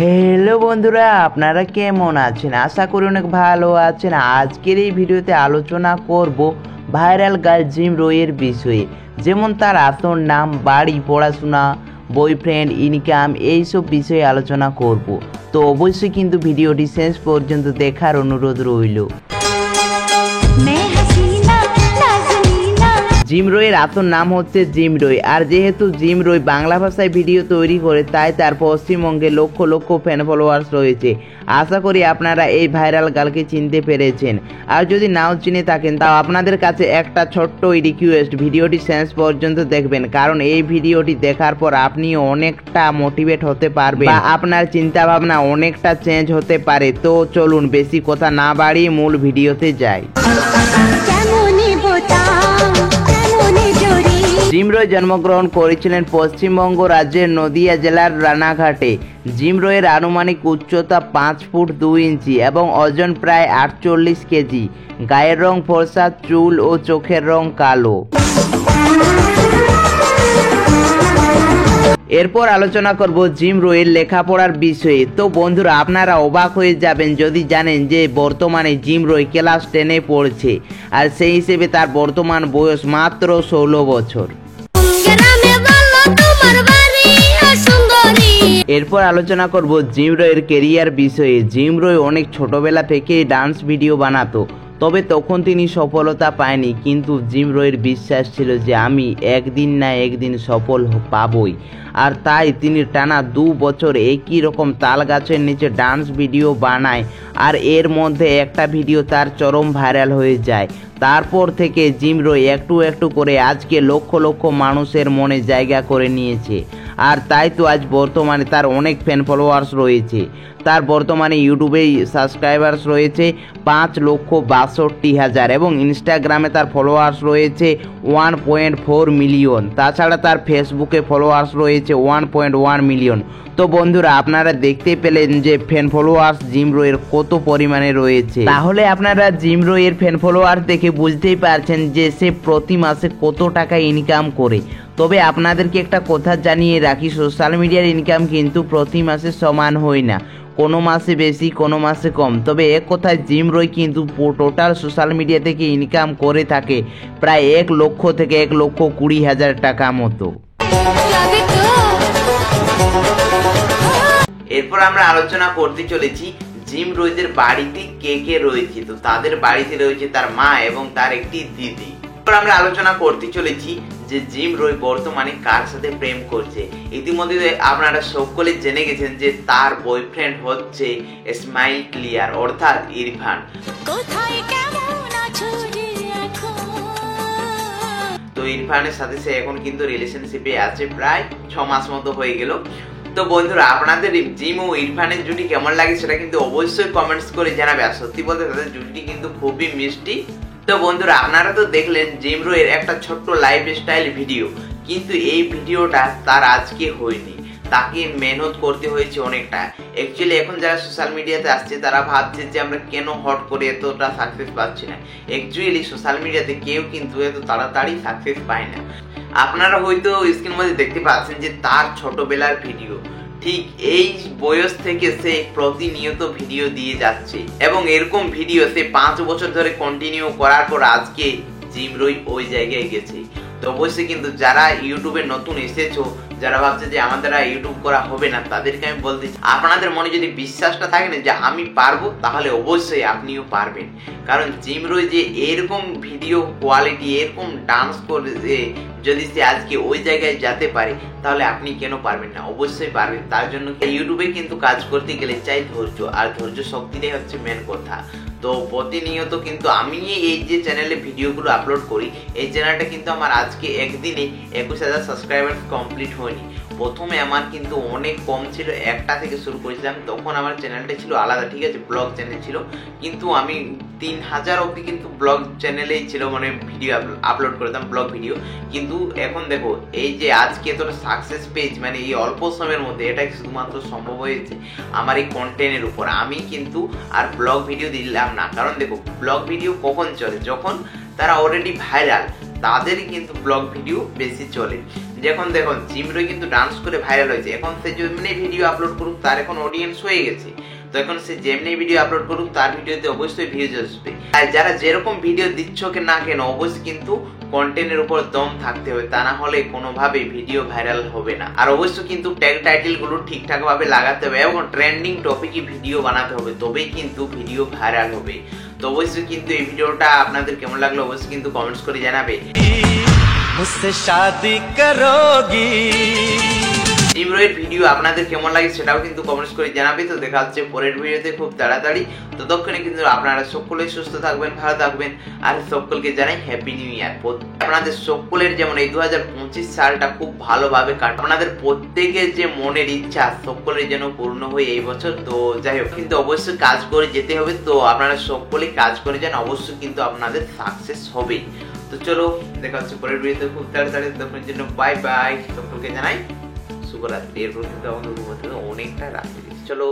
Hello বন্ধুরা, আপনারা কেমন আছেন? আশা করি অনেক ভালো আছেন। আজকের এই ভিডিওতে আলোচনা করব ভাইরাল গার্ল জিম রয়ের বিষয়ে, যেমন তার আসল নাম, বাড়ি, পড়াশোনা, বয়ফ্রেন্ড, ইনকাম, এইসব বিষয়ে আলোচনা করব। তো অবশ্যই কিন্তু ভিডিওটি শেষ পর্যন্ত দেখার অনুরোধ রইল। জিম রয়ের আসল নাম হচ্ছে জিম রয়। আর যেহেতু জিম রয় বাংলা ভাষায় ভিডিও তৈরি করে, তাই তার পশ্চিমবঙ্গে লক্ষ লক্ষ ফ্যান ফলোয়ার্স রয়েছে। আশা করি আপনারা এই ভাইরাল গার্লকে চিনতে পেরেছেন। আর যদি নাও চিনে থাকেন, তাও আপনাদের কাছে একটা ছোট্ট রিকোয়েস্ট, ভিডিওটি শেষ পর্যন্ত দেখবেন, কারণ এই ভিডিওটি দেখার পর আপনি অনেকটা মোটিভেট হতে পারবেন বা আপনার চিন্তা ভাবনা অনেকটা চেঞ্জ হতে পারে। তো চলুন বেশি কথা না বাড়িয়ে মূল ভিডিওতে যাই। জিম রয় জন্মগ্রহণ করেছিলেন পশ্চিমবঙ্গ রাজ্যের নদিয়া জেলার রানাঘাটে। জিম রয়ের আনুমানিক উচ্চতা 5 ফুট 2 ইঞ্চি এবং ওজন প্রায় 48 কেজি। গায়ের রং ফর্সা, চুল ও চোখের রং কালো। এরপর আলোচনা করব জিম রয়ের লেখাপড়ার বিষয়ে। তো বন্ধুরা, আপনারা অবাক হয়ে যাবেন যদি জানেন যে বর্তমানে জিম রয় ক্লাস 10-এ পড়ছে, আর সেই হিসেবে তার বর্তমান বয়স মাত্র 16 বছর। এরপর আলোচনা করব জিম রয়ের কেরিয়ার বিষয়ে। জিম রয় অনেক ছোটবেলা থেকেই ডান্স ভিডিও বানাতো, তবে তখন তিনি সফলতা পায়নি, কিন্তু জিম রয়ের বিশ্বাস ছিল যে আমি একদিন না একদিন সফল পাবই। আর তাই তিনি টানা 2 বছর একই রকম তাল গাছের নিচে ডান্স ভিডিও বানায়, আর এর মধ্যে একটা ভিডিও তার চরম ভাইরাল হয়ে যায়। তারপর থেকে জিম রয় একটু একটু করে আজকে লক্ষ লক্ষ মানুষের মনে জায়গা করে নিয়েছে। আর তাই তো আজ বর্তমানে তার অনেক ফ্যান ফলোয়ার্স রয়েছে। তার বর্তমানে ইউটিউবে সাবস্ক্রাইবার্স রয়েছে 5,62,000 এবং ইনস্টাগ্রামে তার ফলোয়ার্স রয়েছে 1.4 মিলিয়ন। তাছাড়া তার ফেসবুকে ফলোয়ার্স রয়েছে 1.1 মিলিয়ন। তো বন্ধুরা, আপনারা দেখতে পেলেন যে ফ্যান ফলোয়ার্স জিম রয়ের কত পরিমাণে রয়েছে। তাহলে আপনারা জিম রয়ের ফ্যান ফলোয়ার্স দেখে বুঝতেই পারছেন যে সে প্রতি মাসে কত টাকা ইনকাম করে। তবে আপনাদেরকে একটা কথা জানিয়ে রাখি, সোশ্যাল মিডিয়ার ইনকাম কিন্তু প্রতি মাসে সমান হয় না, কোনো মাসে বেশি কোনো মাসে কম। তবে এক কথায় জিম রয় কিন্তু টোটাল সোশ্যাল মিডিয়া থেকে ইনকাম করে থাকে প্রায় 1 লক্ষ থেকে 1,20,000 টাকা মতো। এরপর আমরা আলোচনা করতে চলেছি জিম রয়দের বাড়িতে কে কে রয়েছে। তো তাদের বাড়িতে রয়েছে তার মা এবং তার একটি দিদি। এরপর আমরা আলোচনা করতে চলেছি যে জিম রয় বর্তমানে কার সাথে প্রেম করছে। ইতিমধ্যে আপনারা সকলে জেনে গেছেন যে তার বয়ফ্রেন্ড হচ্ছে স্মাইল ক্লিয়ার অর্থাৎ ইরফান। তো ইরফানের সাথে সে এখন কিন্তু রিলেশনশিপে আছে, প্রায় 6 মাস মতো হয়ে গেল। তো বন্ধুরা, আপনাদের জিম ও ইরফানের জুটি কেমন লাগে সেটা কিন্তু অবশ্যই কমেন্টস করে জানাবে। আর সত্যি বলতে তাদের জুটি কিন্তু খুবই মিষ্টি। তো বন্ধুরা, আপনারা তো দেখলেন জিম রয়ের একটা ছোট্ট লাইফস্টাইল ভিডিও, কিন্তু এই ভিডিওটা তার আজকে হয়নি, তাকে মেহনত করতে হয়েছে অনেকটা। অ্যাকচুয়ালি এখন যারা সোশ্যাল মিডিয়াতে আসছে তারা ভাবছে যে আমরা কেন হট করে এতটা সাকসেস পাচ্ছি না। অ্যাকচুয়ালি সোশ্যাল মিডিয়াতে কেউ কিন্তু এত তাড়াতাড়ি সাকসেস পায় না। আপনারা হয়তো স্ক্রিনের মধ্যে দেখতে পাচ্ছেন যে তার ছোটবেলার ভিডিও, ঠিক এই বয়স থেকে সে প্রতিনিয়ত ভিডিও দিয়ে যাচ্ছে এবং এরকম ভিডিও সে 5 বছর ধরে কন্টিনিউ করার পর আজকে জিম রয় ওই জায়গায় গেছে। তো অবশ্যই কিন্তু যারা ইউটিউবে নতুন এসেছো, যারা ভাবছে যে আমাদের ইউটিউব করা হবে না, তাদেরকে আমি বলতে চাই, আপনাদের মনে যদি বিশ্বাসটা থাকে না যে আমি পারবো, তাহলে অবশ্যই আপনিও পারবেন। কারণ জিম রয় যে এরকম ভিডিও কোয়ালিটি, এরকম ডান্স করে যদি সে আজকে ওই জায়গায় যেতে পারে, তাহলে আপনি কেন পারবেন না? অবশ্যই পারবেন। তার জন্য ইউটিউবে কিন্তু কাজ করতে গেলে চাই ধৈর্য, আর ধৈর্য শক্তিটাই হচ্ছে মেন কথা। তো প্রতিনিয়ত কিন্তু আমি এই যে চ্যানেলে ভিডিওগুলো আপলোড করি, এই চ্যানেলটা কিন্তু আমার আজকে একদিনে 21,000 সাবস্ক্রাইবার কমপ্লিট হয়নি। প্রথমে আমার কিন্তু অনেক কম ছিল, 1টা থেকে শুরু করেছিলাম, তখন আমার চ্যানেলটা ছিল আলাদা, ঠিক আছে, ব্লগ চ্যানেল ছিল, কিন্তু আমি 3,000 অবধি কিন্তু ব্লগ চ্যানেলেই ছিল, মানে ভিডিও আপলোড করতাম, ব্লগ ভিডিও। কিন্তু এখন দেখো এই যে আজকে এতটা সাকসেস পেজ, মানে এই অল্প সময়ের মধ্যে, এটা শুধুমাত্র সম্ভব হয়েছে আমার এই কন্টেন্টের উপর। আমি কিন্তু আর ব্লগ ভিডিও দিলাম না, কারণ দেখো ব্লগ ভিডিও কখন চলে, যখন তারা অলরেডি ভাইরাল। তাদেরই কিন্তু ব্লগ ভিডিও বেশি চলে। যখন দেখুন জিমরয় কিন্তু ডান্স করে ভাইরাল হয়েছে, এখন সে যেমনি ভিডিও আপলোড করুক তার এখন অডিয়েন্স হয়ে গেছে, তো এখন সে যেমনি ভিডিও আপলোড করুক তার ভিডিওতে অবশ্যই ভিউজ আসবে। আর যারা যেরকম ভিডিও দিচ্ছ না কেন অবশ্যই কিন্তু কন্টেন্টের উপর দম থাকতে হবে, তা না হলে কোনোভাবে ভিডিও ভাইরাল হবে না। আর অবশ্যই কিন্তু ট্যাগ টাইটেল গুলো ঠিকঠাক ভাবে লাগাতে হবে এবং ট্রেন্ডিং টপিকে ভিডিও বানাতে হবে, তবেই কিন্তু ভিডিও ভাইরাল হবে। তো অবশ্যই কিন্তু এই ভিডিওটা আপনাদের কেমন লাগলো অবশ্যই কিন্তু কমেন্টস করে জানাবে। मुझसे शादी करोगी জিমরয়ের ভিডিও আপনাদের কেমন লাগে সেটাও কিন্তু কমেন্টস করে জানাবে। তো দেখা হচ্ছে পরের ভিডিওতে খুব তাড়াতাড়ি, ততক্ষণে কিন্তু আপনারা সকলেই সুস্থ থাকবেন, ভালো থাকবেন, আর সকলকে জানাই হ্যাপি নিউ ইয়ার। আপনাদের সকলের যেমন এই 2025 সালটা খুব ভালোভাবে কাটে, আপনাদের প্রত্যেকের যে মনের ইচ্ছা সকলের যেন পূর্ণ হয় এই বছর। তো যাই হোক, কিন্তু অবশ্যই কাজ করে যেতে হবে, তো আপনারা সকলেই কাজ করে যান, অবশ্যই কিন্তু আপনাদের সাকসেস হবে। তো চলো দেখা হচ্ছে পরের ভিডিওতে খুব তাড়াতাড়ি, তখন জন্য বাই বাই, সকলকে জানাই শুভরাত্রি। এরপর কিন্তু আমাদের অনেকটা রাত্রি। চলো।